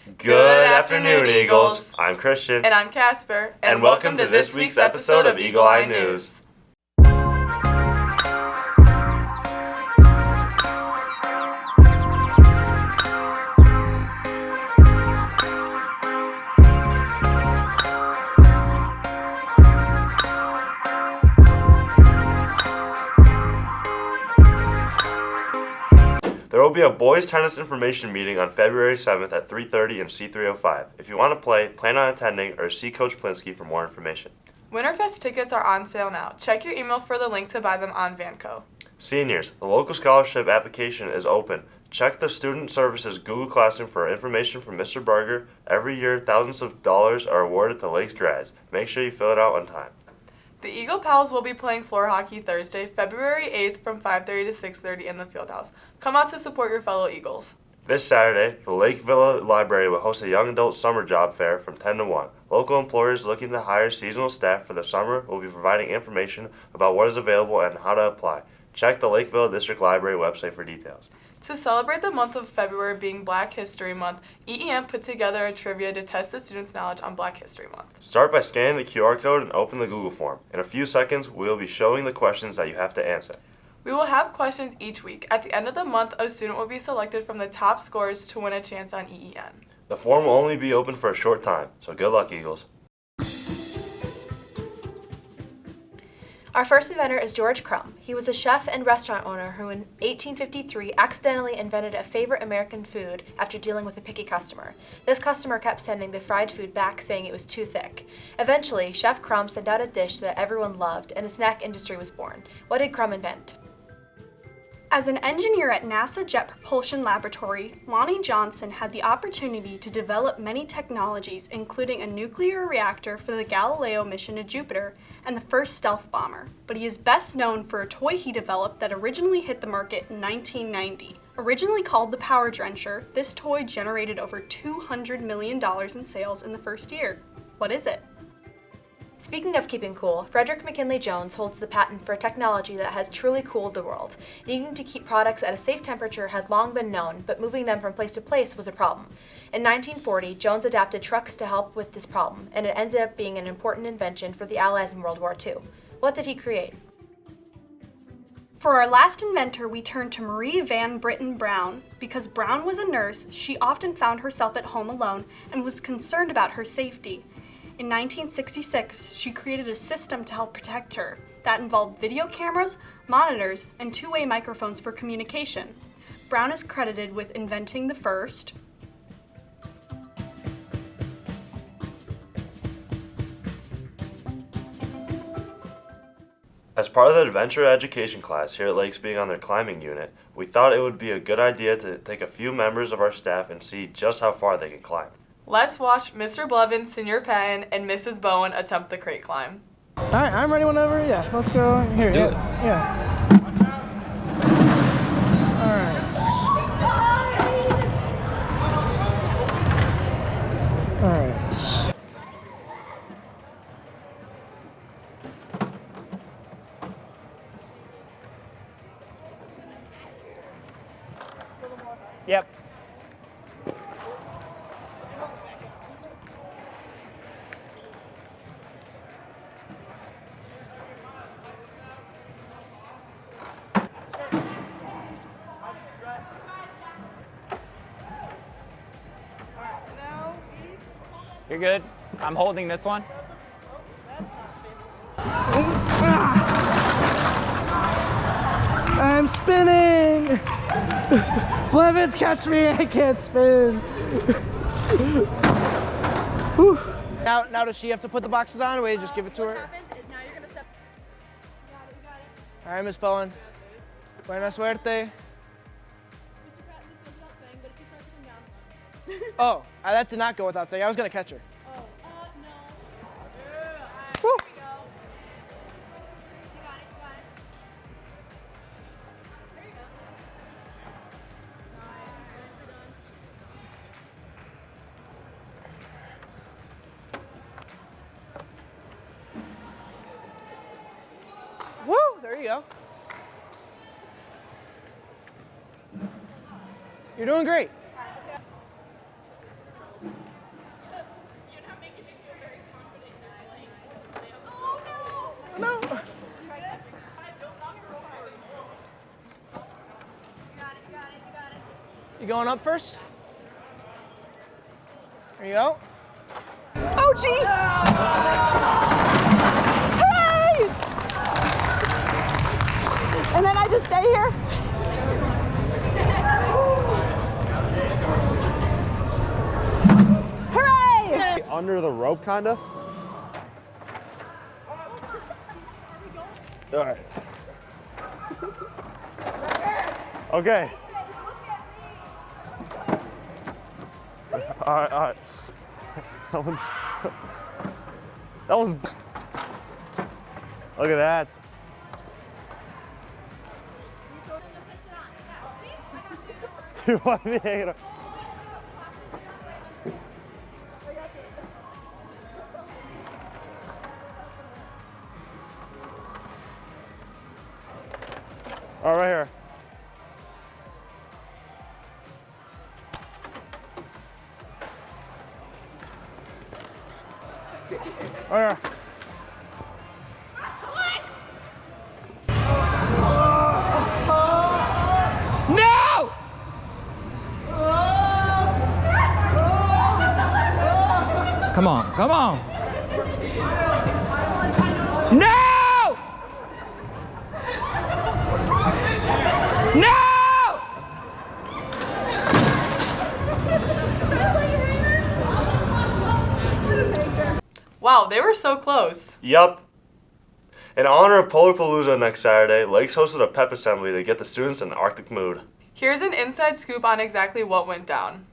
Good afternoon, Eagles. I'm Christian. And I'm Casper. And welcome to this week's episode of Eagle Eye News. There will be a boys tennis information meeting on February 7th at 3:30 in C305. If you want to play, plan on attending, or see Coach Plinsky for more information. Winterfest tickets are on sale now. Check your email for the link to buy them on Vanco. Seniors, the local scholarship application is open. Check the Student Services Google Classroom for information from Mr. Berger. Every year, thousands of dollars are awarded to Lakes grads. Make sure you fill it out on time. The Eagle Pals will be playing floor hockey Thursday, February 8th from 5:30 to 6:30 in the Fieldhouse. Come out to support your fellow Eagles. This Saturday, the Lake Villa Library will host a young adult summer job fair from 10 to 1. Local employers looking to hire seasonal staff for the summer will be providing information about what is available and how to apply. Check the Lakeville District Library website for details. To celebrate the month of February being Black History Month, EEM put together a trivia to test the students' knowledge on Black History Month. Start by scanning the QR code and open the Google form. In a few seconds, we will be showing the questions that you have to answer. We will have questions each week. At the end of the month, a student will be selected from the top scores to win a chance on EEN. The form will only be open for a short time, so good luck, Eagles. Our first inventor is George Crumb. He was a chef and restaurant owner who in 1853 accidentally invented a favorite American food after dealing with a picky customer. This customer kept sending the fried food back saying it was too thick. Eventually, Chef Crumb sent out a dish that everyone loved and a snack industry was born. What did Crumb invent? As an engineer at NASA Jet Propulsion Laboratory, Lonnie Johnson had the opportunity to develop many technologies, including a nuclear reactor for the Galileo mission to Jupiter and the first stealth bomber. But he is best known for a toy he developed that originally hit the market in 1990. Originally called the Power Drencher, this toy generated over $200 million in sales in the first year. What is it? Speaking of keeping cool, Frederick McKinley Jones holds the patent for a technology that has truly cooled the world. Needing to keep products at a safe temperature had long been known, but moving them from place to place was a problem. In 1940, Jones adapted trucks to help with this problem, and it ended up being an important invention for the Allies in World War II. What did he create? For our last inventor, we turn to Marie Van Britten Brown. Because Brown was a nurse, she often found herself at home alone and was concerned about her safety. In 1966, she created a system to help protect her that involved video cameras, monitors, and two-way microphones for communication. Brown is credited with inventing the first As part of the adventure education class here at Lakes being on their climbing unit, we thought it would be a good idea to take a few members of our staff and see just how far they can climb. Let's watch Mr. Blevins, Senior Patton, and Mrs. Bowen attempt the crate climb. All right, I'm ready whenever. Yeah, so let's go here. Let's do it. Yeah. All right. All right. Yep. You're good. I'm holding this one. I'm spinning! Blevins, catch me! I can't spin! Whew. Now does she have to put the boxes on, or we just give it to her? What happens is now you're gonna step. You got it. All right, Miss Bowen. Buena suerte. This goes without saying, but if you start sitting down. Oh, that did not go without saying. I was gonna catch her. Oh, no. Woo. Here we go. You got it, you got it. There you go. Nice, done. Woo! There you go. You're doing great. You going up first? There you go. Oh, gee! Hooray! And then I just stay here? Hooray! Under the rope, kinda. All right. Okay. All right, all right. That one's. Look at that. You want me hanging up? All right, right here. Right here. No! Come on, come on. No! No! Wow, they were so close. Yup. In honor of Polar Palooza next Saturday, Lakes hosted a pep assembly to get the students in an Arctic mood. Here's an inside scoop on exactly what went down.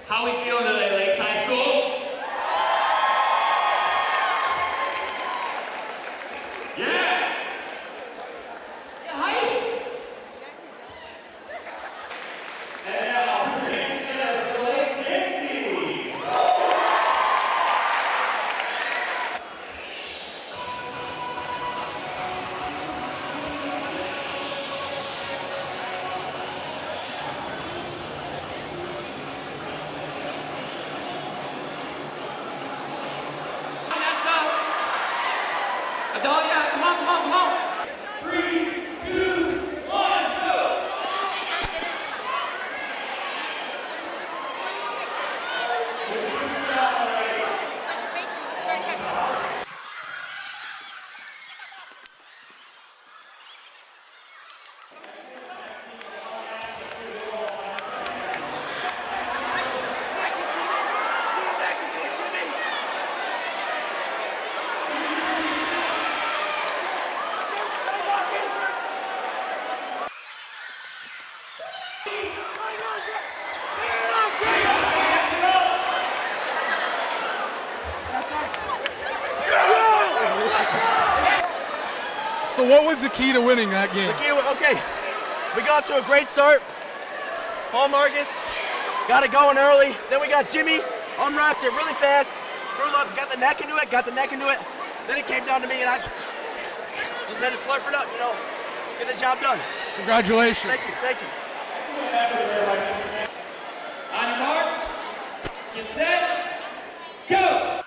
How we feeling today, Lakes High School? Yeah! You hype? And now, today's winner for the Lakes dance team. Adalia, come on, come on, come on! 3, 2, 1, go! So what was the key to winning that game? Okay, we got to a great start. Paul Marcus got it going early. Then we got Jimmy, unwrapped it really fast, threw up, got the neck into it. Then it came down to me and I just had to slurp it up, get the job done. Congratulations. Thank you. On your mark, get set, go!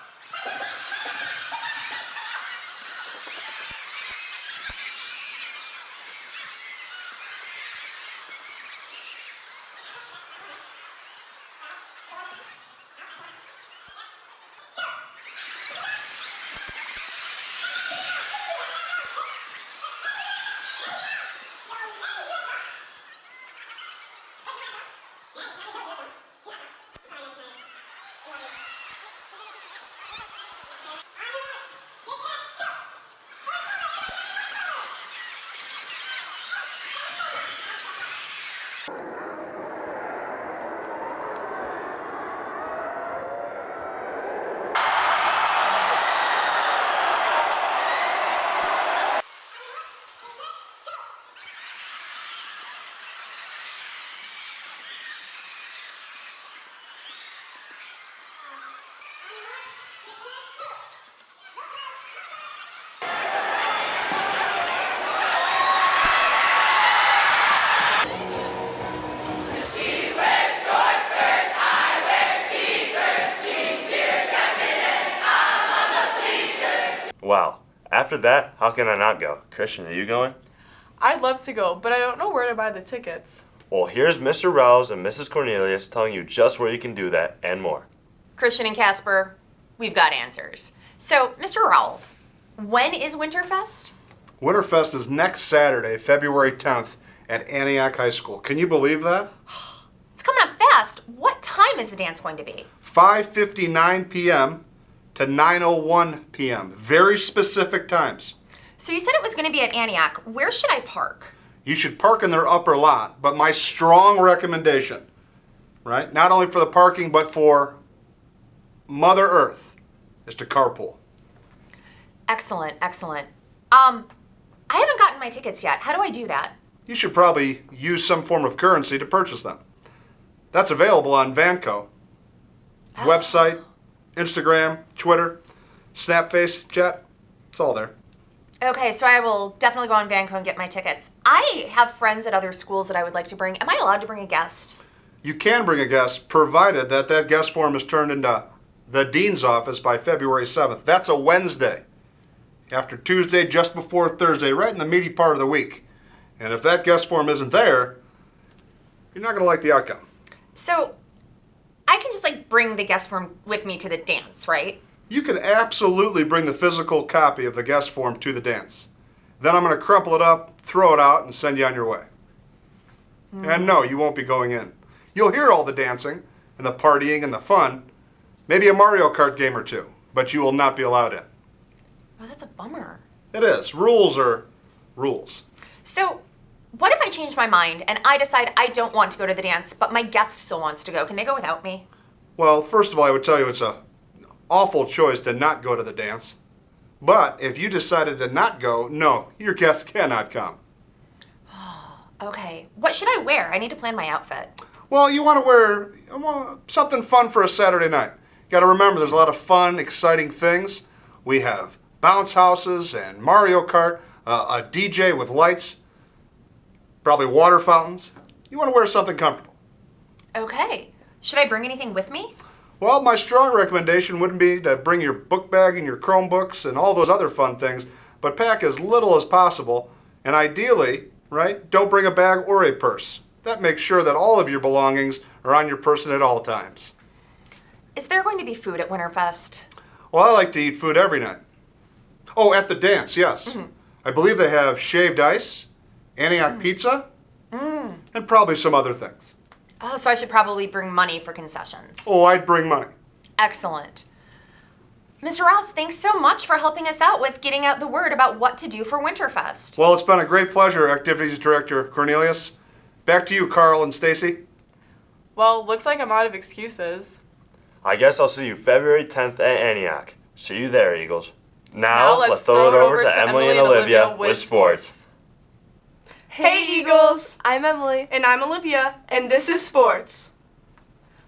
after that, how can I not go? Christian, are you going? I'd love to go, but I don't know where to buy the tickets. Well, here's Mr. Rouse and Mrs. Cornelius telling you just where you can do that and more. Christian and Casper, we've got answers. So, Mr. Rawls, when is Winterfest? Winterfest is next Saturday, February 10th, at Antioch High School. Can you believe that? It's coming up fast. What time is the dance going to be? 5:59 p.m. to 9:01 p.m. Very specific times. So you said it was going to be at Antioch. Where should I park? You should park in their upper lot, but my strong recommendation, right, not only for the parking, but for Mother Earth, is to carpool. Excellent, excellent. I haven't gotten my tickets yet. How do I do that? You should probably use some form of currency to purchase them. That's available on Vanco. Website, Instagram, Twitter, Snapface, chat, it's all there. Okay, so I will definitely go on Vanco and get my tickets. I have friends at other schools that I would like to bring. Am I allowed to bring a guest? You can bring a guest, provided that guest form is turned into the dean's office by February 7th. That's a Wednesday. After Tuesday, just before Thursday, right in the meaty part of the week. And if that guest form isn't there, you're not going to like the outcome. So I can just bring the guest form with me to the dance, right? You can absolutely bring the physical copy of the guest form to the dance. Then I'm going to crumple it up, throw it out, and send you on your way. And no, you won't be going in. You'll hear all the dancing and the partying and the fun, maybe a Mario Kart game or two, but you will not be allowed in. Oh, that's a bummer. It is. Rules are rules. So what if I change my mind and I decide I don't want to go to the dance, but my guest still wants to go? Can they go without me? Well, first of all, I would tell you it's a awful choice to not go to the dance. But if you decided to not go, no, your guests cannot come. Okay. What should I wear? I need to plan my outfit. Well, you want to wear something fun for a Saturday night. You got to remember, there's a lot of fun, exciting things. We have bounce houses and Mario Kart, a DJ with lights, probably water fountains. You want to wear something comfortable. Okay. Should I bring anything with me? Well, my strong recommendation wouldn't be to bring your book bag and your Chromebooks and all those other fun things, but pack as little as possible, and ideally, right, don't bring a bag or a purse. That makes sure that all of your belongings are on your person at all times. Is there going to be food at Winterfest? Well, I like to eat food every night. Oh, at the dance, yes. I believe they have shaved ice, Antioch pizza, and probably some other things. Oh, so I should probably bring money for concessions. Oh, I'd bring money. Excellent. Mr. Ross, thanks so much for helping us out with getting out the word about what to do for Winterfest. Well, it's been a great pleasure, Activities Director Cornelius. Back to you, Carl and Stacy. Well, looks like I'm out of excuses. I guess I'll see you February 10th at Antioch. See you there, Eagles. Now let's throw it over to Emily and Olivia with sports. Hey Eagles! I'm Emily. And I'm Olivia, and this is Sports.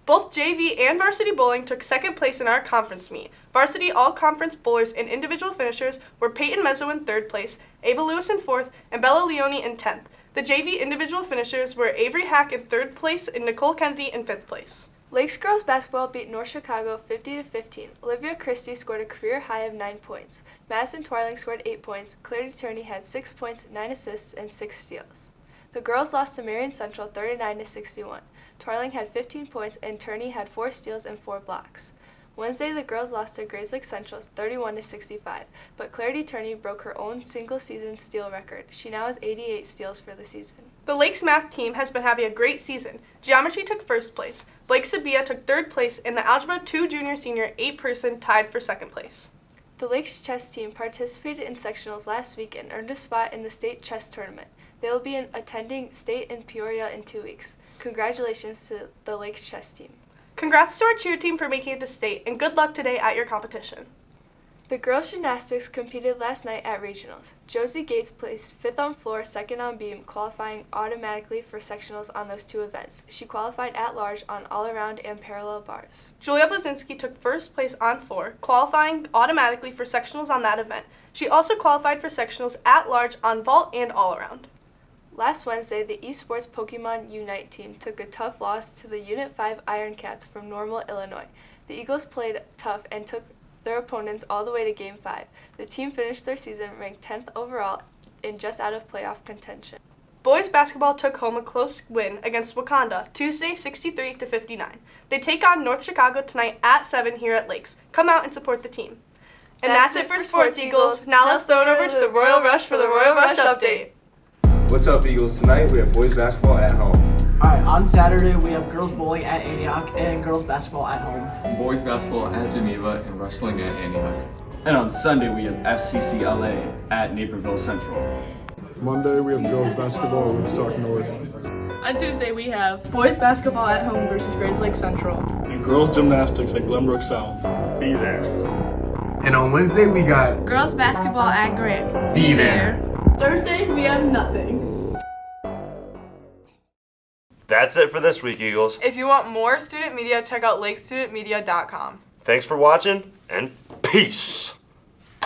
Both JV and varsity bowling took second place in our conference meet. Varsity all-conference bowlers and individual finishers were Peyton Mezzo in third place, Ava Lewis in fourth, and Bella Leone in 10th. The JV individual finishers were Avery Hack in third place and Nicole Kennedy in fifth place. Lakes girls basketball beat North Chicago 50-15. Olivia Christie scored a career high of 9 points. Madison Twiling scored 8 points. Claire Turney had 6 points, 9 assists, and 6 steals. The girls lost to Marion Central 39-61. Twiling had 15 points and Turney had 4 steals and 4 blocks. Wednesday, the girls lost to Grayslake Central 31-65, but Claire Turney broke her own single-season steal record. She now has 88 steals for the season. The Lakes math team has been having a great season. Geometry took first place. Blake Sabia took third place, and the Algebra 2 junior-senior 8-person tied for second place. The Lakes chess team participated in sectionals last week and earned a spot in the state chess tournament. They will be attending state in Peoria in 2 weeks. Congratulations to the Lakes chess team. Congrats to our cheer team for making it to state, and good luck today at your competition. The girls' gymnastics competed last night at regionals. Josie Gates placed 5th on floor, 2nd on beam, qualifying automatically for sectionals on those 2 events. She qualified at large on all-around and parallel bars. Julia Blazinski took first place on 4, qualifying automatically for sectionals on that event. She also qualified for sectionals at large on vault and all-around. Last Wednesday, the eSports Pokemon Unite team took a tough loss to the Unit 5 Iron Cats from Normal, Illinois. The Eagles played tough and took their opponents all the way to Game 5. The team finished their season ranked 10th overall and just out of playoff contention. Boys basketball took home a close win against Wakanda Tuesday 63-59. They take on North Chicago tonight at 7 here at Lakes. Come out and support the team. And that's it for Sports Eagles. Now let's throw it over to the Royal Rush for the Royal Rush update. What's up, Eagles? Tonight we have boys basketball at home. Alright, on Saturday we have girls bowling at Antioch and girls basketball at home. Boys basketball at Geneva and wrestling at Antioch. And on Sunday we have FCCLA at Naperville Central. Monday we have girls basketball at Woodstock North. On Tuesday, we have boys basketball at home versus Grays Lake Central. And girls gymnastics at Glenbrook South. Be there. And on Wednesday we got Girls basketball at Grant. Be there. Thursday, we have nothing. That's it for this week, Eagles. If you want more student media, check out lakestudentmedia.com. Thanks for watching, and peace!